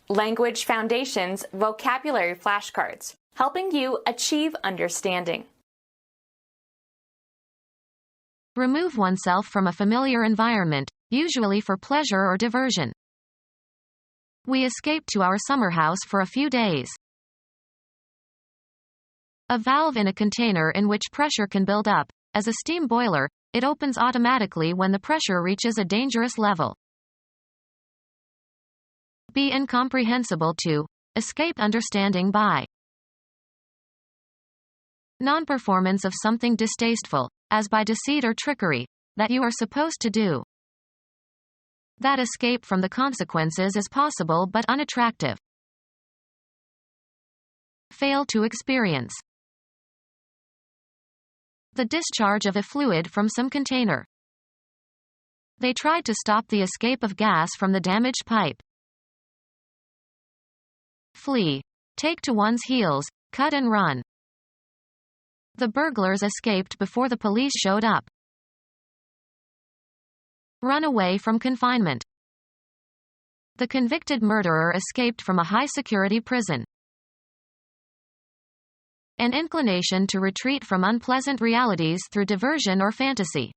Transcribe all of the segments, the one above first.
Language Foundations Vocabulary Flashcards, helping you achieve understanding. Remove oneself from a familiar environment, usually for pleasure or diversion. We escaped to our summer house for a few days. A valve in a container in which pressure can build up. As a steam boiler, it opens automatically when the pressure reaches a dangerous level. Be incomprehensible to. Escape understanding by. Non-performance of something distasteful, as by deceit or trickery, that you are supposed to do. That escape from the consequences is possible but unattractive. Fail to experience. The discharge of a fluid from some container. They tried to stop the escape of gas from the damaged pipe. Flee. Take to one's heels, cut and run. The burglars escaped before the police showed up. Run away from confinement. The convicted murderer escaped from a high-security prison. An inclination to retreat from unpleasant realities through diversion or fantasy.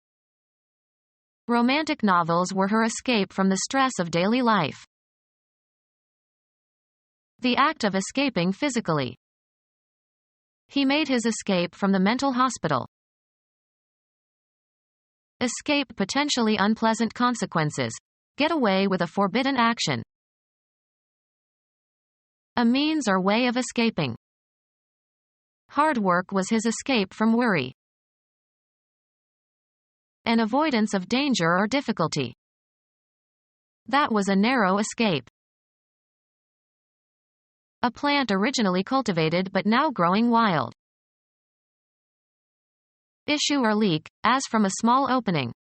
Romantic novels were her escape from the stress of daily life. The act of escaping physically. He made his escape from the mental hospital. Escape potentially unpleasant consequences. Get away with a forbidden action. A means or way of escaping. Hard work was his escape from worry. An avoidance of danger or difficulty. That was a narrow escape. A plant originally cultivated but now growing wild. Issue or leak, as from a small opening.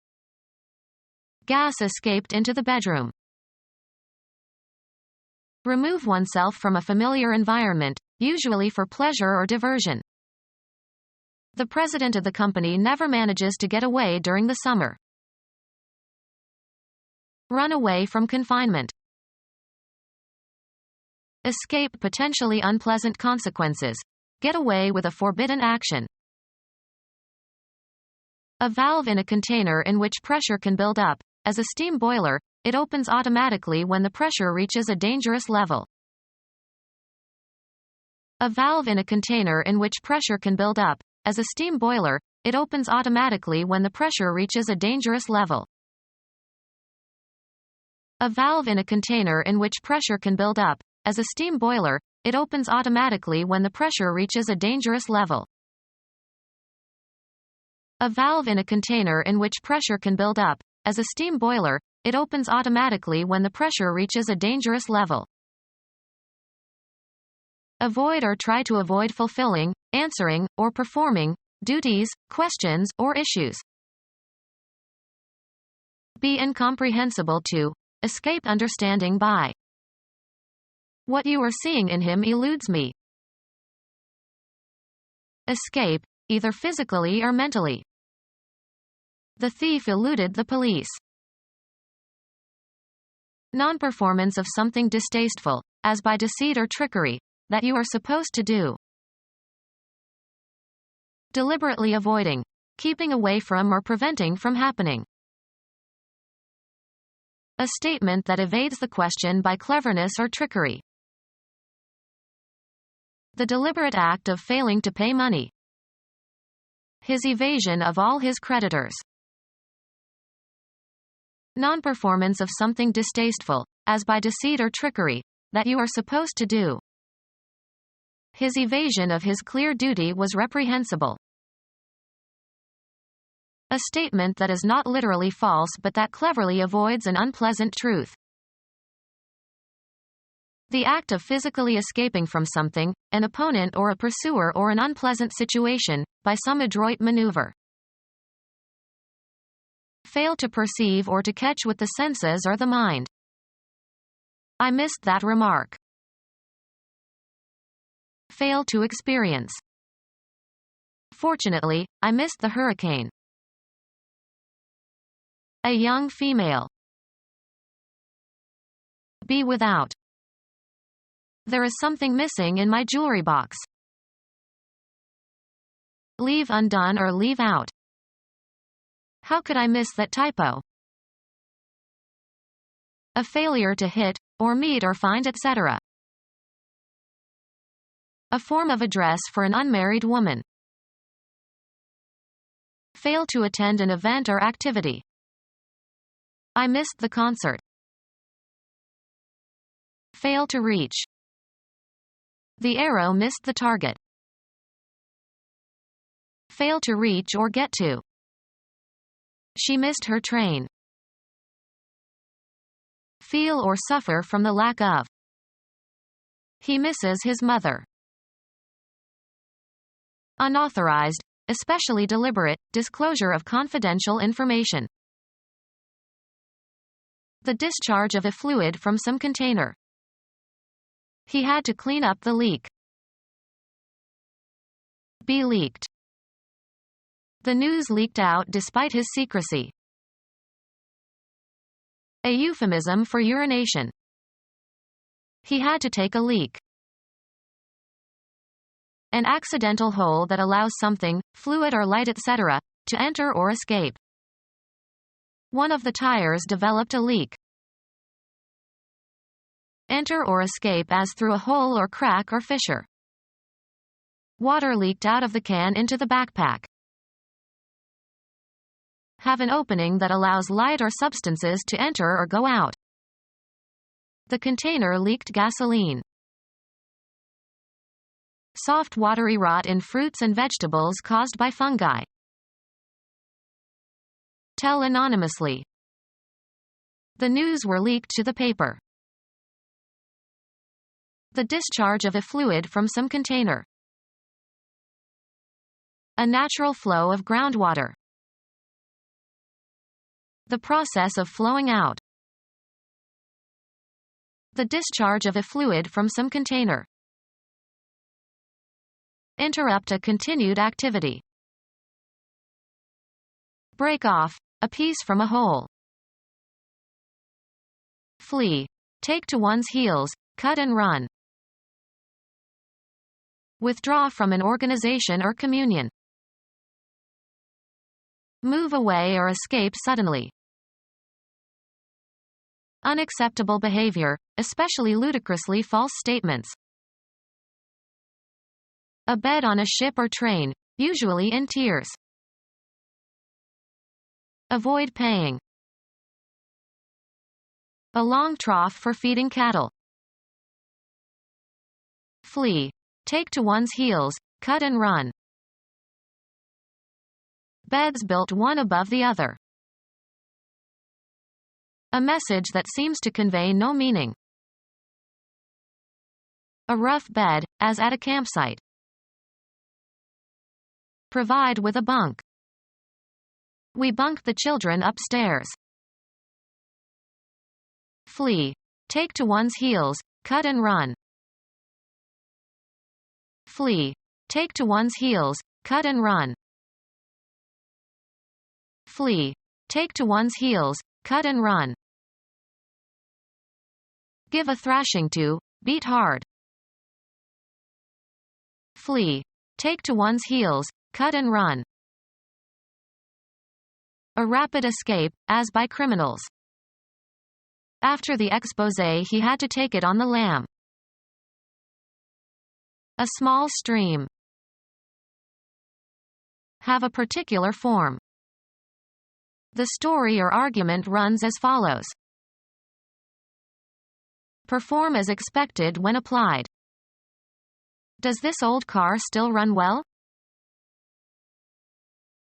Gas escaped into the bedroom. Remove oneself from a familiar environment, usually for pleasure or diversion. The president of the company never manages to get away during the summer. Run away from confinement. Escape potentially unpleasant consequences. Get away with a forbidden action. A valve in a container in which pressure can build up. As a steam boiler, it opens automatically when the pressure reaches a dangerous level. A valve in a container in which pressure can build up. As a steam boiler, it opens automatically when the pressure reaches a dangerous level. A valve in a container in which pressure can build up. As a steam boiler, it opens automatically when the pressure reaches a dangerous level. A valve in a container in which pressure can build up. As a steam boiler, it opens automatically when the pressure reaches a dangerous level. Avoid or try to avoid fulfilling, answering, or performing duties, questions, or issues. Be incomprehensible to. Escape understanding by. What you are seeing in him eludes me. Escape, either physically or mentally. The thief eluded the police. Non-performance of something distasteful, as by deceit or trickery, that you are supposed to do. Deliberately avoiding. Keeping away from or preventing from happening. A statement that evades the question by cleverness or trickery. The deliberate act of failing to pay money. His evasion of all his creditors. Non-performance of something distasteful, as by deceit or trickery, that you are supposed to do. His evasion of his clear duty was reprehensible. A statement that is not literally false but that cleverly avoids an unpleasant truth. The act of physically escaping from something, an opponent or a pursuer or an unpleasant situation, by some adroit maneuver. Fail to perceive or to catch with the senses or the mind. I missed that remark. Fail to experience. Fortunately, I missed the hurricane. A young female. Be without. There is something missing in my jewelry box. Leave undone or leave out. How could I miss that typo? A failure to hit, or meet or find, etc. A form of address for an unmarried woman. Fail to attend an event or activity. I missed the concert. Fail to reach. The arrow missed the target. Fail to reach or get to. She missed her train. Feel or suffer from the lack of. He misses his mother. Unauthorized, especially deliberate, disclosure of confidential information. The discharge of a fluid from some container. He had to clean up the leak. Be leaked. The news leaked out despite his secrecy. A euphemism for urination. He had to take a leak. An accidental hole that allows something, fluid or light etc., to enter or escape. One of the tires developed a leak. Enter or escape as through a hole or crack or fissure. Water leaked out of the can into the backpack. Have an opening that allows light or substances to enter or go out. The container leaked gasoline. Soft watery rot in fruits and vegetables caused by fungi. Tell anonymously. The news were leaked to the paper. The discharge of a fluid from some container. A natural flow of groundwater. The process of flowing out. The discharge of a fluid from some container. Interrupt a continued activity. Break off, a piece from a whole. Flee. Take to one's heels, cut and run. Withdraw from an organization or communion. Move away or escape suddenly. Unacceptable behavior, especially ludicrously false statements. A bed on a ship or train, usually in tiers. Avoid paying. A long trough for feeding cattle. Flee. Take to one's heels, cut and run. Beds built one above the other. A message that seems to convey no meaning. A rough bed, as at a campsite. Provide with a bunk. We bunked the children upstairs. Flee. Take to one's heels, cut and run. Flee. Take to one's heels, cut and run. Flee. Take to one's heels, cut and run. Give a thrashing to, beat hard. Flee. Take to one's heels, cut and run. A rapid escape, as by criminals. After the exposé he had to take it on the lam. A small stream. Have a particular form. The story or argument runs as follows. Perform as expected when applied. Does this old car still run well?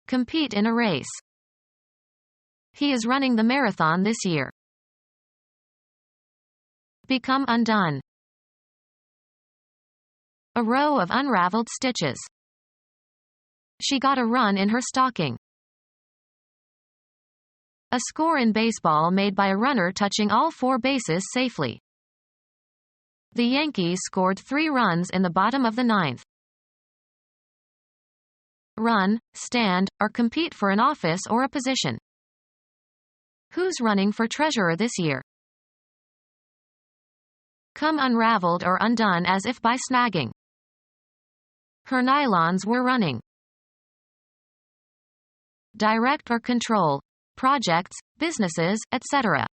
Compete in a race. He is running the marathon this year. Become undone. A row of unraveled stitches. She got a run in her stocking. A score in baseball made by a runner touching all 4 bases safely. The Yankees scored 3 runs in the bottom of the 9th. Run, stand, or compete for an office or a position. Who's running for treasurer this year? come unraveled or undone as if by snagging. Her nylons were running. Direct or control projects, businesses, etc.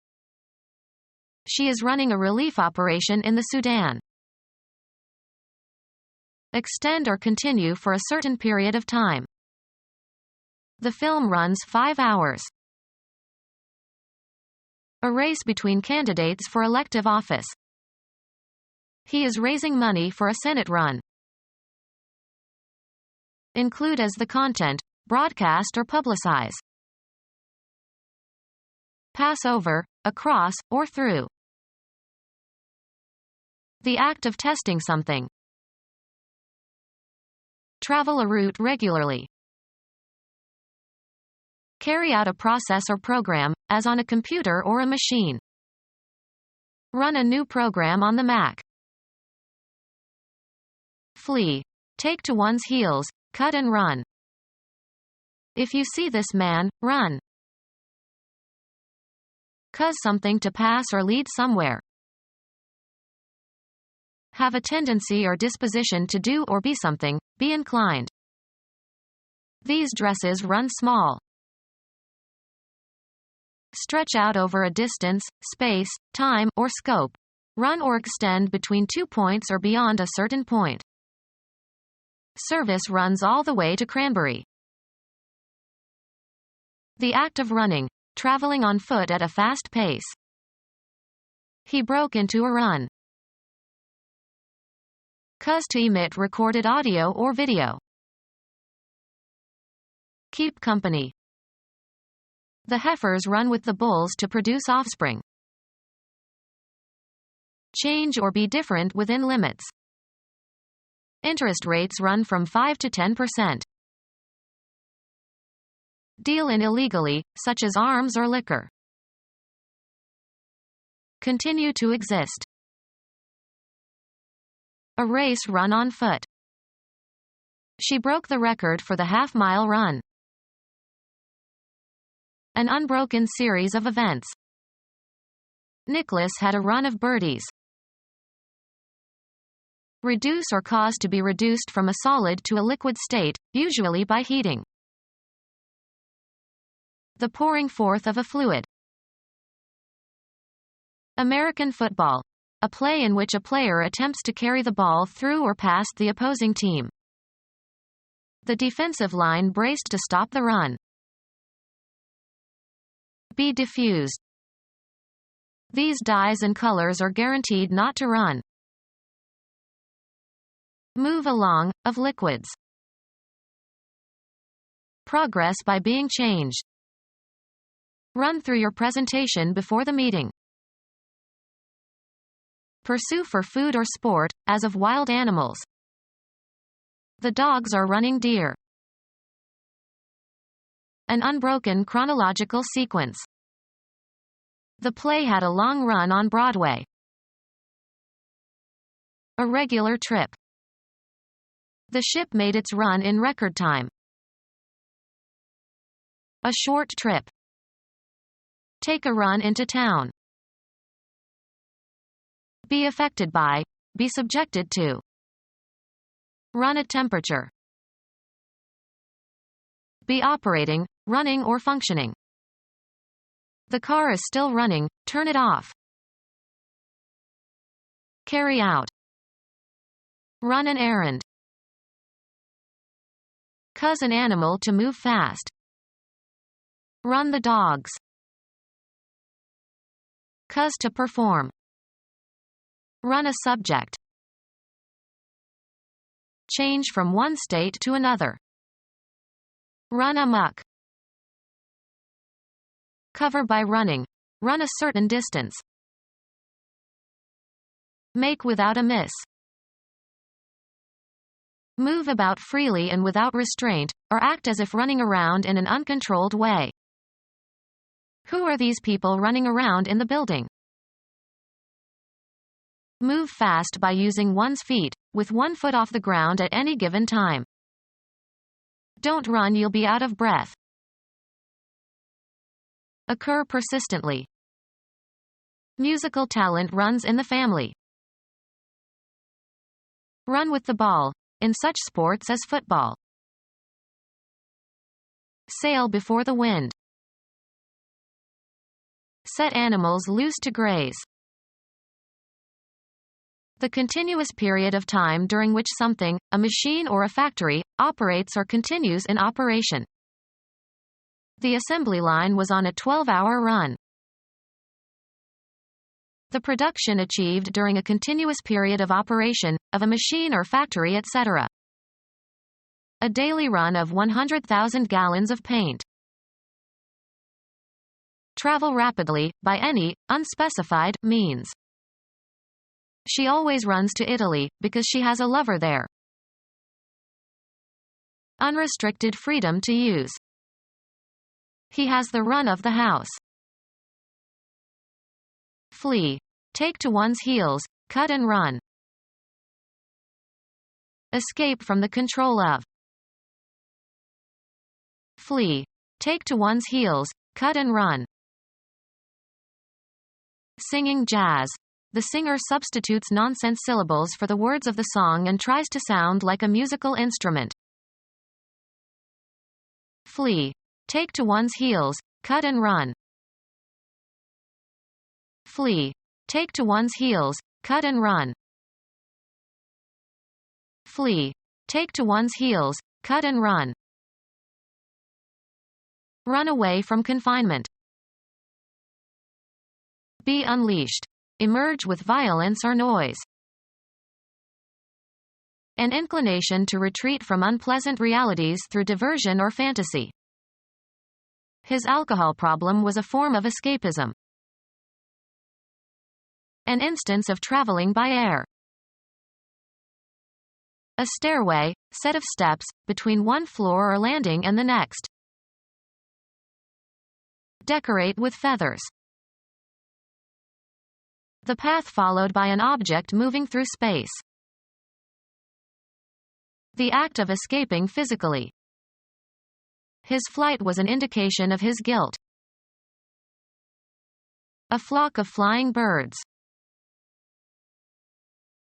She is running a relief operation in the Sudan. Extend or continue for a certain period of time. The film runs 5 hours. A race between candidates for elective office. He is raising money for a Senate run. Include as the content, broadcast or publicize. Pass over, across, or through. The act of testing something. Travel a route regularly. Carry out a process or program, as on a computer or a machine. Run a new program on the Mac. Flee. Take to one's heels, cut and run. If you see this man, run. Cause something to pass or lead somewhere. Have a tendency or disposition to do or be something, be inclined. These dresses run small. Stretch out over a distance, space, time, or scope. Run or extend between 2 points or beyond a certain point. Service runs all the way to Cranberry. The act of running, traveling on foot at a fast pace. He broke into a run. Cause to emit recorded audio or video. Keep company. The heifers run with the bulls to produce offspring. Change or be different within limits. Interest rates run from 5 to 10%. Deal in illegally, such as arms or liquor. Continue to exist. A race run on foot. She broke the record for the half-mile run. An unbroken series of events. Nicholas had a run of birdies. Reduce or cause to be reduced from a solid to a liquid state, usually by heating. The pouring forth of a fluid. American football. A play in which a player attempts to carry the ball through or past the opposing team. The defensive line braced to stop the run. Be diffused. These dyes and colors are guaranteed not to run. Move along, of liquids. Progress by being changed. Run through your presentation before the meeting. Pursue for food or sport, as of wild animals. The dogs are running deer. An unbroken chronological sequence. The play had a long run on Broadway. A regular trip. The ship made its run in record time. A short trip. Take a run into town. Be affected by, be subjected to. Run at temperature. Be operating, running or functioning. The car is still running, turn it off. Carry out. Run an errand. Cause an animal to move fast. Run the dogs. Cause to perform. Run a subject. Change from one state to another. Run amok. Cover by running. Run a certain distance. Make without a miss. Move about freely and without restraint, or act as if running around in an uncontrolled way. Who are these people running around in the building? Move fast by using one's feet, with one foot off the ground at any given time. Don't run, you'll be out of breath. Occur persistently. Musical talent runs in the family. Run with the ball, in such sports as football. Sail before the wind. Set animals loose to graze. The continuous period of time during which something, a machine or a factory, operates or continues in operation. The assembly line was on a 12-hour run. The production achieved during a continuous period of operation, of a machine or factory, etc. A daily run of 100,000 gallons of paint. Travel rapidly, by any, unspecified, means. She always runs to Italy, because she has a lover there. Unrestricted freedom to use. He has the run of the house. Flee. Take to one's heels, cut and run. Escape from the control of. Flee. Take to one's heels, cut and run. Singing jazz. The singer substitutes nonsense syllables for the words of the song and tries to sound like a musical instrument. Flee. Take to one's heels, cut and run. Flee. Take to one's heels, cut and run. Flee. Take to one's heels, cut and run. Run away from confinement. Be unleashed. Emerge with violence or noise. An inclination to retreat from unpleasant realities through diversion or fantasy. His alcohol problem was a form of escapism. An instance of traveling by air. A stairway, set of steps, between one floor or landing and the next. Decorate with feathers. The path followed by an object moving through space. The act of escaping physically. His flight was an indication of his guilt. A flock of flying birds.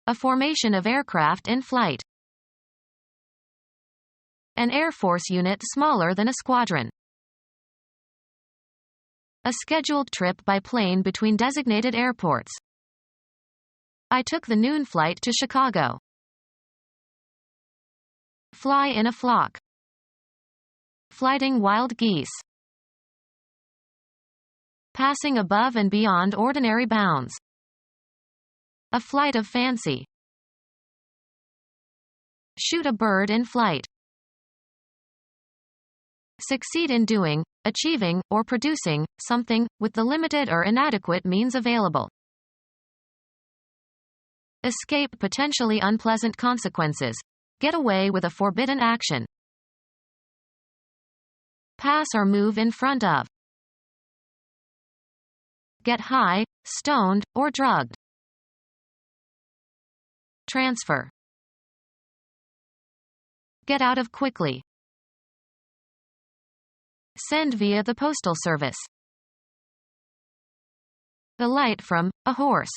A formation of aircraft in flight. An Air Force unit smaller than a squadron. A scheduled trip by plane between designated airports. I took the noon flight to Chicago. Fly in a flock. Flighting wild geese. Passing above and beyond ordinary bounds. A flight of fancy. Shoot a bird in flight. Succeed in doing, achieving, or producing something, with the limited or inadequate means available. Escape potentially unpleasant consequences. Get away with a forbidden action. Pass or move in front of. Get high, stoned, or drugged. Transfer. Get out of quickly. Send via the postal service. Alight from a horse.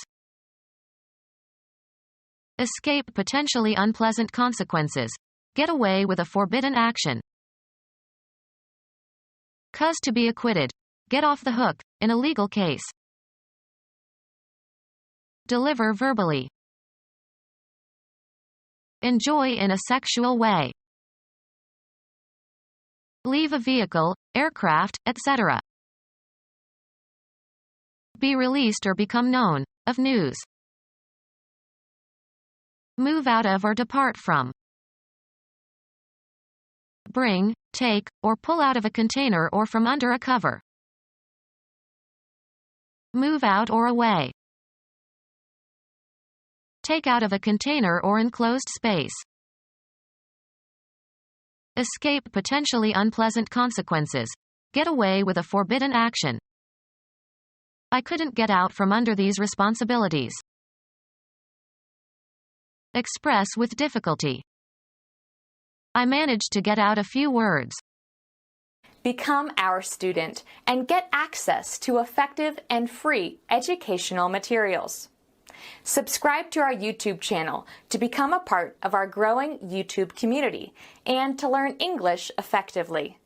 Escape potentially unpleasant consequences. Get away with a forbidden action. Cause to be acquitted. Get off the hook, in a legal case. Deliver verbally. Enjoy in a sexual way. Leave a vehicle, aircraft, etc. Be released or become known, of news. Move out of or depart from. Bring, take, or pull out of a container or from under a cover. Move out or away. Take out of a container or enclosed space. Escape potentially unpleasant consequences. Get away with a forbidden action. I couldn't get out from under these responsibilities. Express with difficulty. I managed to get out a few words. Become our student and get access to effective and free educational materials. Subscribe to our YouTube channel to become a part of our growing YouTube community and to learn English effectively.